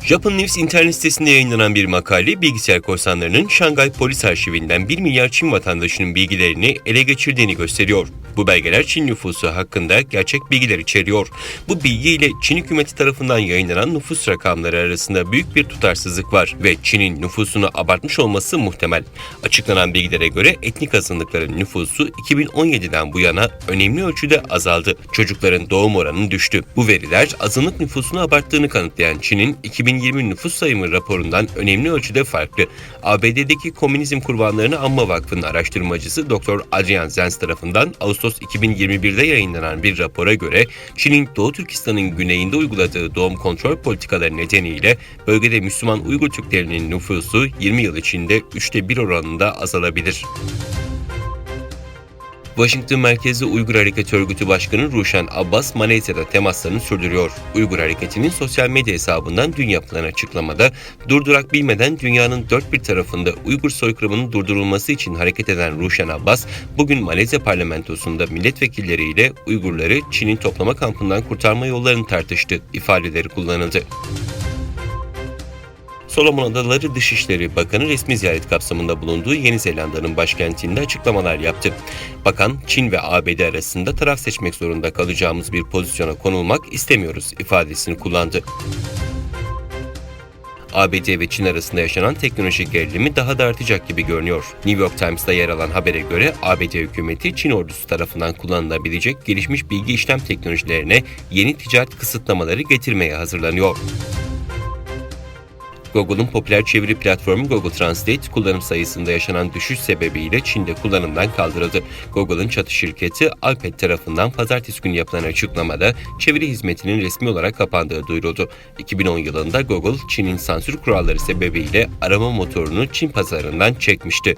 Japan News internet sitesinde yayınlanan bir makale, bilgisayar korsanlarının Şangay Polis Arşivinden 1 milyar Çin vatandaşının bilgilerini ele geçirdiğini gösteriyor. Bu belgeler Çin nüfusu hakkında gerçek bilgiler içeriyor. Bu bilgiyle Çin hükümeti tarafından yayınlanan nüfus rakamları arasında büyük bir tutarsızlık var ve Çin'in nüfusunu abartmış olması muhtemel. Açıklanan bilgilere göre etnik azınlıkların nüfusu 2017'den bu yana önemli ölçüde azaldı. Çocukların doğum oranı düştü. Bu veriler azınlık nüfusunu abarttığını kanıtlayan Çin'in 2020 nüfus sayımı raporundan önemli ölçüde farklı. ABD'deki Komünizm Kurbanlarını Anma Vakfı'nın araştırmacısı Dr. Adrian Zenz tarafından Ağustos 2021'de yayınlanan bir rapora göre Çin'in Doğu Türkistan'ın güneyinde uyguladığı doğum kontrol politikaları nedeniyle bölgede Müslüman Uygur Türklerinin nüfusu 20 yıl içinde 1/3 oranında azalabilir. Washington merkezli Uygur Hareket Örgütü Başkanı Ruşen Abbas, Malezya'da temaslarını sürdürüyor. Uygur Hareketi'nin sosyal medya hesabından dün yapılan açıklamada, durdurak bilmeden dünyanın dört bir tarafında Uygur soykırımının durdurulması için hareket eden Ruşen Abbas, bugün Malezya parlamentosunda milletvekilleriyle Uygurları Çin'in toplama kampından kurtarma yollarını tartıştı ifadeleri kullanıldı. Solomon Adaları Dışişleri Bakanı resmi ziyaret kapsamında bulunduğu Yeni Zelanda'nın başkentinde açıklamalar yaptı. Bakan, Çin ve ABD arasında taraf seçmek zorunda kalacağımız bir pozisyona konulmak istemiyoruz ifadesini kullandı. ABD ve Çin arasında yaşanan teknolojik gerilimi daha da artacak gibi görünüyor. New York Times'ta yer alan habere göre ABD hükümeti Çin ordusu tarafından kullanılabilecek gelişmiş bilgi işlem teknolojilerine yeni ticaret kısıtlamaları getirmeye hazırlanıyor. Google'un popüler çeviri platformu Google Translate, kullanım sayısında yaşanan düşüş sebebiyle Çin'de kullanımdan kaldırıldı. Google'ın çatı şirketi Alphabet tarafından pazartesi günü yapılan açıklamada çeviri hizmetinin resmi olarak kapandığı duyuruldu. 2010 yılında Google, Çin'in sansür kuralları sebebiyle arama motorunu Çin pazarından çekmişti.